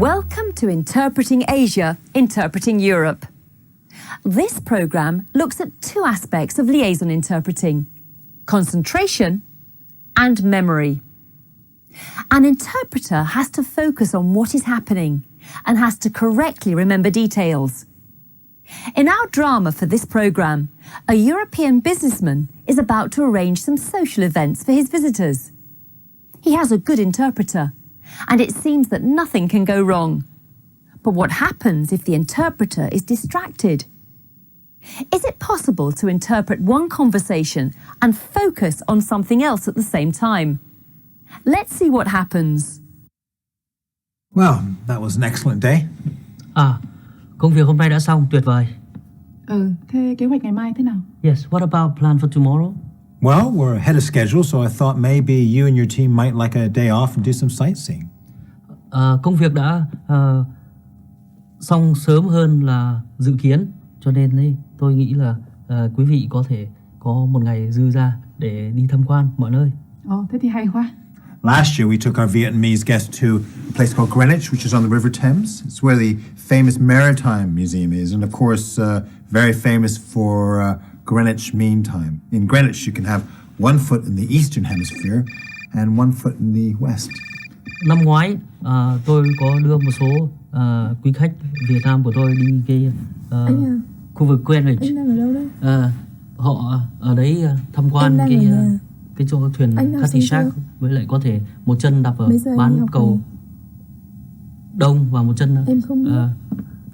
Welcome to Interpreting Asia, Interpreting Europe. This programme looks at two aspects of liaison interpreting: concentration and memory. An interpreter has to focus on what is happening and has to correctly remember details. In our drama for this programme, a European businessman is about to arrange some social events for his visitors. He has a good interpreter, and it seems that nothing can go wrong. But what happens if the interpreter is distracted? Is it possible to interpret one conversation and focus on something else at the same time? Let's see what happens. Well, that was an excellent day. Công việc hôm nay đã xong, tuyệt vời. Thế kế hoạch ngày mai thế nào? Yes, what about plan for tomorrow? Well, we're ahead of schedule, so I thought maybe you and your team might like a day off and do some sightseeing. Công việc đã xong sớm hơn là dự kiến, cho nên tôi nghĩ là quý vị có thể có một ngày dư ra để đi tham quan mọi nơi. Thế thì hay quá. Last year, we took our Vietnamese guests to a place called Greenwich, which is on the River Thames. It's where the famous Maritime Museum is, and of course, very famous for Greenwich Mean Time. In Greenwich, you can have one foot in the Eastern Hemisphere and one foot in the West. Năm ngoái, tôi có đưa một số quý khách Việt Nam của tôi đi cái khu vực Greenwich. Anh đang ở đâu đấy? Họ ở đấy tham quan cái chỗ thuyền Cutty Shark, với lại có thể một chân đạp ở bán cầu đông và một chân em không biết.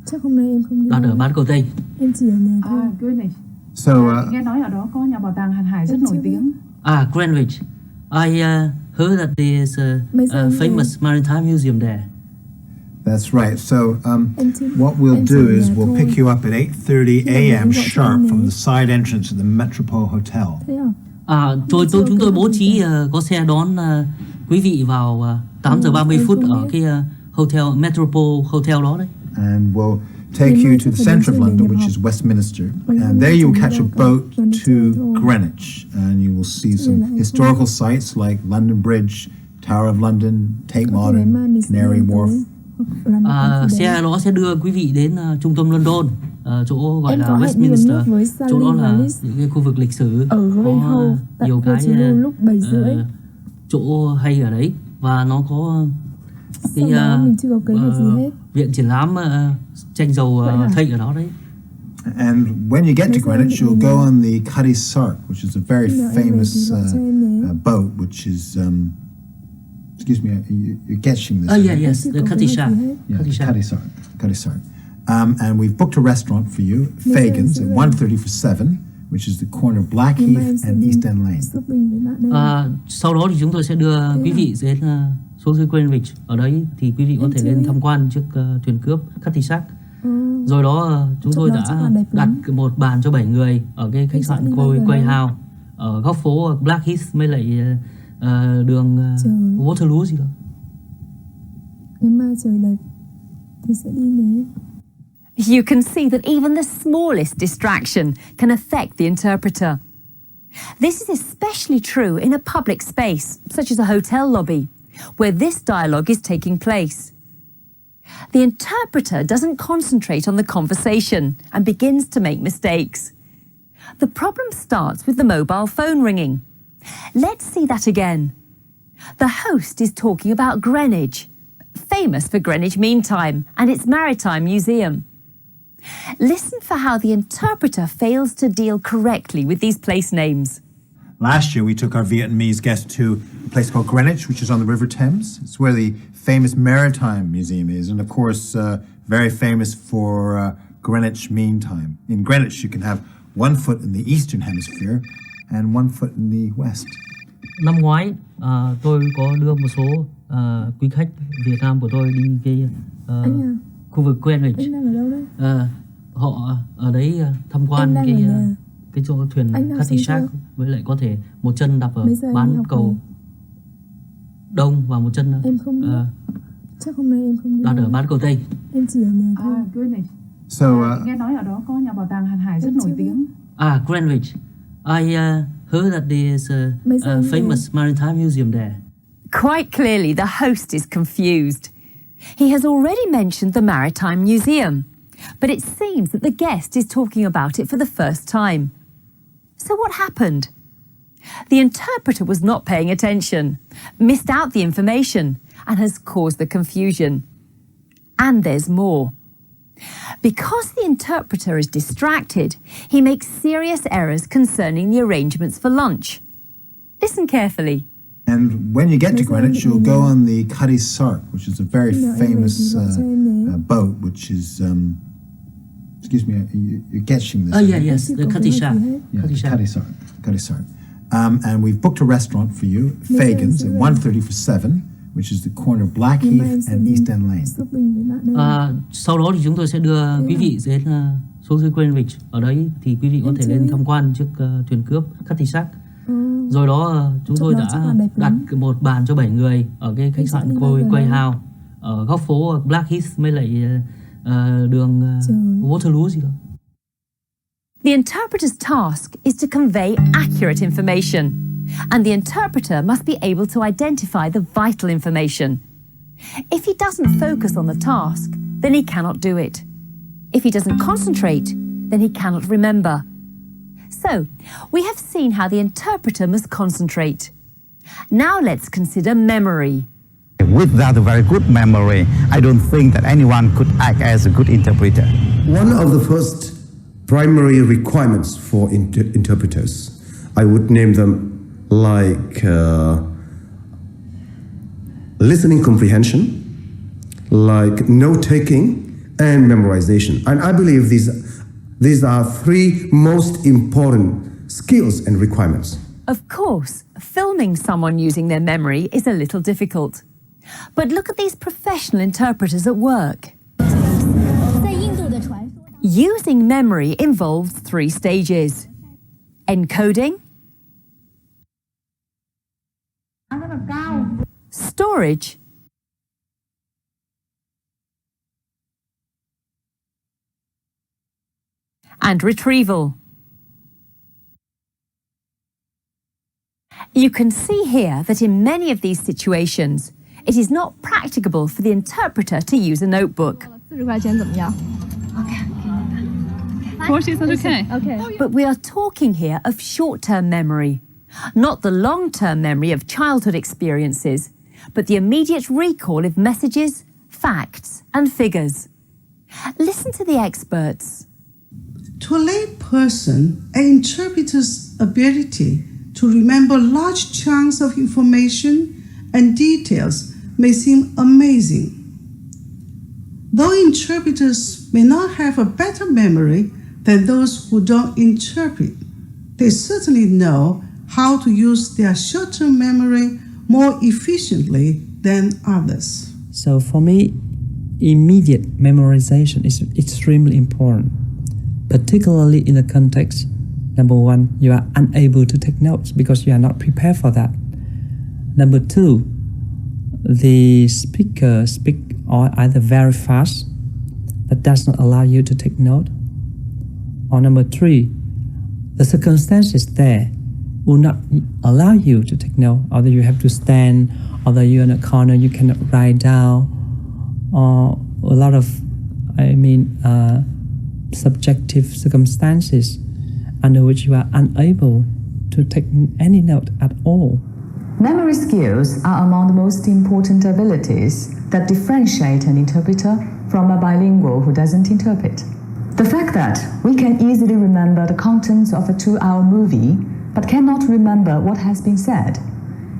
Chắc hôm nay em không đi. đặt ở bán cầu tây. Em chỉ ở nhà thôi. Greenwich. Nghe nói ở đó có nhà bảo tàng hàng hải rất nổi tiếng. Greenwich. I heard that there is a famous maritime museum there. That's right. So what we'll do is we'll pick you up at 8:30 a.m. sharp from the side entrance of the Metropole Hotel. Chúng tôi bố trí có xe đón quý vị vào 8 giờ 30 phút ở cái hotel Metropole Hotel đó đấy. And we'll take you to the center of London, which is Westminster. And there you'll catch a boat to Greenwich. And you will see some historical sites like London Bridge, Tower of London, Tate Modern, Canary Wharf. Xe đó sẽ đưa quý vị đến trung tâm London, chỗ gọi là Westminster. Chỗ đó là những cái khu vực lịch sử, có nhiều cái chỗ hay ở đấy, và nó có cái viện triển lãm tranh dầu Tate ở đó đấy. And when you get to Greenwich, you'll go on the Cutty Sark, which is a very famous boat, which is excuse me, you're catching this. Yes, the Cutty Shark. Cutty Sark. And we've booked a restaurant for you, Fagan's, at 1:30 for 7, which is the corner of Blackheath and East End Lane. Sau đó thì chúng tôi sẽ đưa quý vị đến xuống dưới Greenwich. Ở đấy thì quý vị có thể lên tham quan chiếc thuyền cướp Cutty Shark. Rồi đó chúng tôi đã đặt một bàn cho 7 người ở cái khách sạn Quay House ở góc phố Blackheath với lại đường Waterloo gì đó. Ngày mai trời đẹp thì sẽ đi nhé. You can see that even the smallest distraction can affect the interpreter. This is especially true in a public space, such as a hotel lobby, where this dialogue is taking place. The interpreter doesn't concentrate on the conversation and begins to make mistakes. The problem starts with the mobile phone ringing. Let's see that again. The host is talking about Greenwich, famous for Greenwich Mean Time and its Maritime Museum. Listen for how the interpreter fails to deal correctly with these place names. Last year, we took our Vietnamese guests to a place called Greenwich, which is on the River Thames. It's where the famous Maritime Museum is, and of course, very famous for Greenwich Mean Time. In Greenwich, you can have one foot in the Eastern Hemisphere and one foot in the West. Năm ngoái, tôi có đưa một số quý khách Việt Nam của tôi đi cái khu vực Greenwich. Anh đang ở đâu đấy? Họ ở đấy tham quan cái chỗ thuyền Cutty Shark, với lại có thể một chân đạp ở bán cầu đông và một chân em không biết. Chắc hôm nay em không đi. đặt ở bán cầu tây. Em chỉ ở nhà thôi. Greenwich. Nghe nói ở đó có nhà bảo tàng hàng hải rất nổi tiếng. Greenwich. I heard that there is a famous maritime museum there. Quite clearly, the host is confused. He has already mentioned the Maritime Museum, but it seems that the guest is talking about it for the first time. So what happened? The interpreter was not paying attention, missed out the information, and has caused the confusion. And there's more. Because the interpreter is distracted, he makes serious errors concerning the arrangements for lunch. Listen carefully. And when you get to Greenwich, you'll go on the Cutty Sark, which is a very famous boat, which is, excuse me, you're catching this. Oh, yeah, yes, the Cutty Sark. Yeah, Cutty Sark. And we've booked a restaurant for you, Fagan's, at 1:30 for 7, which is the corner of Blackheath and East End Lane. Sau đó thì chúng tôi sẽ đưa quý vị đến xuống dưới Greenwich. Ở đấy thì quý vị có thể lên tham quan chiếc thuyền cướp Cutty Sark. Rồi đó chúng tôi đã đặt một bàn cho 7 người ở cái khách sạn Quay House ở góc phố Blackheath với lại đường Waterloo gì đó. The interpreter's task is to convey accurate information, and the interpreter must be able to identify the vital information. If he doesn't focus on the task, then he cannot do it. If he doesn't concentrate, then he cannot remember. So, we have seen how the interpreter must concentrate. Now let's consider memory. Without a very good memory, I don't think that anyone could act as a good interpreter. One of the first primary requirements for interpreters, I would name them like listening comprehension, like note-taking, and memorization. And I believe these are three most important skills and requirements. Of course, filming someone using their memory is a little difficult. But look at these professional interpreters at work. Using memory involves 3 stages: encoding, storage, and retrieval. You can see here that in many of these situations, it is not practicable for the interpreter to use a notebook. But we are talking here of short-term memory, not the long-term memory of childhood experiences, but the immediate recall of messages, facts, and figures. Listen to the experts. To a lay person, an interpreter's ability to remember large chunks of information and details may seem amazing. Though interpreters may not have a better memory than those who don't interpret, they certainly know how to use their short-term memory more efficiently than others. So for me, immediate memorization is extremely important, particularly in the context. Number 1, you are unable to take notes because you are not prepared for that. Number 2, the speaker speaks either very fast, that does not allow you to take note. Or number 3, the circumstances there will not allow you to take note. Either you have to stand, or you're in a corner, you cannot write down, or a lot of, subjective circumstances under which you are unable to take any note at all. Memory skills are among the most important abilities that differentiate an interpreter from a bilingual who doesn't interpret. The fact that we can easily remember the contents of a 2-hour movie but cannot remember what has been said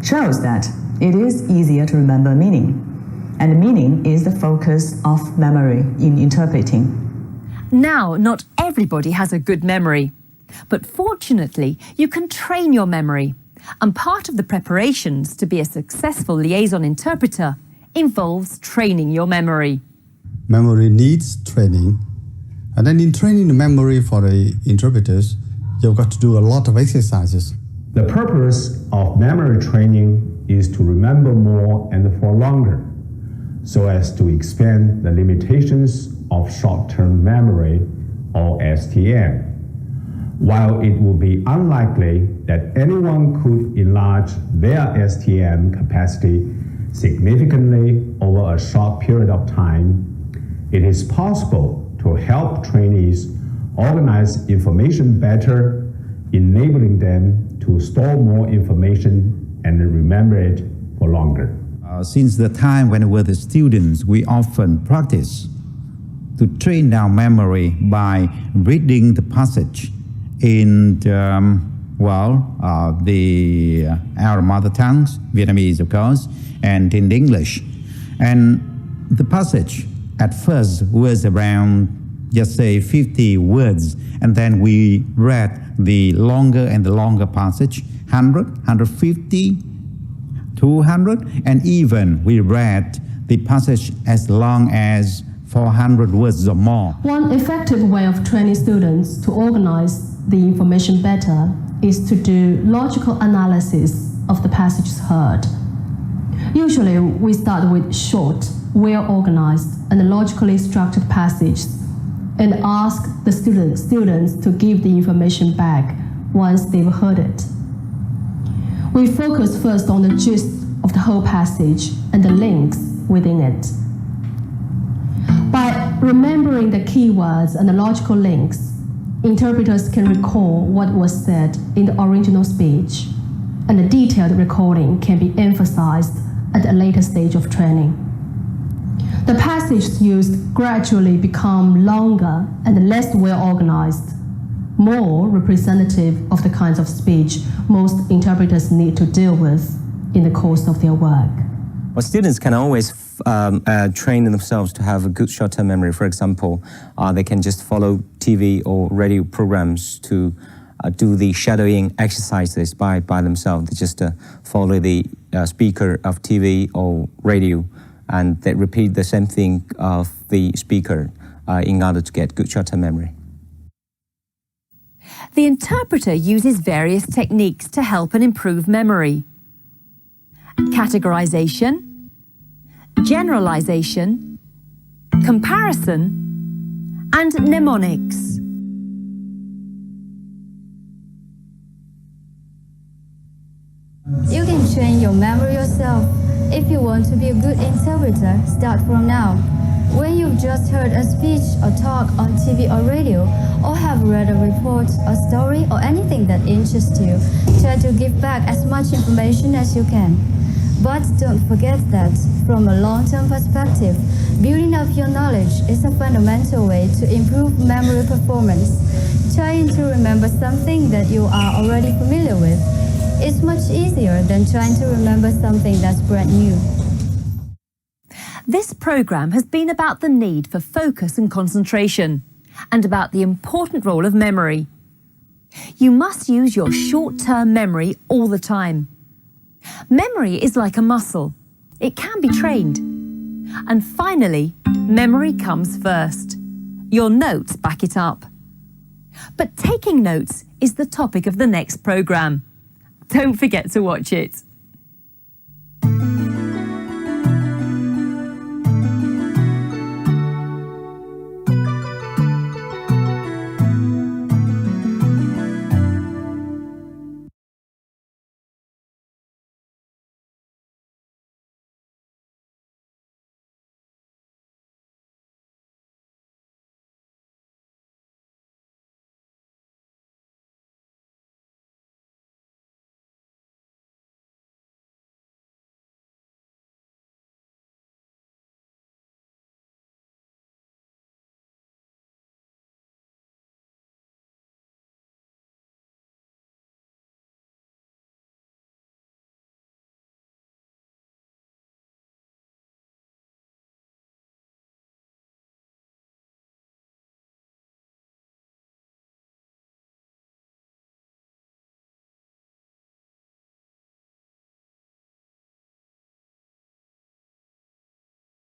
shows that it is easier to remember meaning, and meaning is the focus of memory in interpreting. Now, not everybody has a good memory, but fortunately, you can train your memory. And part of the preparations to be a successful liaison interpreter involves training your memory. Memory needs training. And then in training the memory for the interpreters, you've got to do a lot of exercises. The purpose of memory training is to remember more and for longer, so as to expand the limitations of short-term memory, or STM. While it would be unlikely that anyone could enlarge their STM capacity significantly over a short period of time, it is possible to help trainees organize information better, enabling them to store more information and remember it for longer. Since the time when we were the students, we often practice to train our memory by reading the passage in our mother tongues, Vietnamese of course, and in English. And the passage at first was around, just say 50 words, and then we read the longer and the longer passage, 100, 150, 200, and even we read the passage as long as 400 words or more. One effective way of training students to organize the information better is to do logical analysis of the passages heard. Usually, we start with short, well-organized, and logically structured passages and ask the students to give the information back once they've heard it. We focus first on the gist of the whole passage and the links within it. By remembering the keywords and the logical links, interpreters can recall what was said in the original speech, and the detailed recording can be emphasized at a later stage of training. The passages used gradually become longer and less well organized, more representative of the kinds of speech most interpreters need to deal with in the course of their work. Well, students can always train themselves to have a good short-term memory. For example, they can just follow TV or radio programs to do the shadowing exercises by themselves. They just follow the speaker of TV or radio, and they repeat the same thing of the speaker in order to get good short-term memory. The interpreter uses various techniques to help and improve memory. Categorization, generalization, comparison, and mnemonics. You can train your memory yourself. If you want to be a good interpreter, start from now. When you've just heard a speech or talk on TV or radio, or have read a report, a story, or anything that interests you, try to give back as much information as you can. But don't forget that, from a long-term perspective, building up your knowledge is a fundamental way to improve memory performance. Trying to remember something that you are already familiar with is much easier than trying to remember something that's brand new. This programme has been about the need for focus and concentration, and about the important role of memory. You must use your short-term memory all the time. Memory is like a muscle. It can be trained. And finally, memory comes first. Your notes back it up. But taking notes is the topic of the next programme. Don't forget to watch it.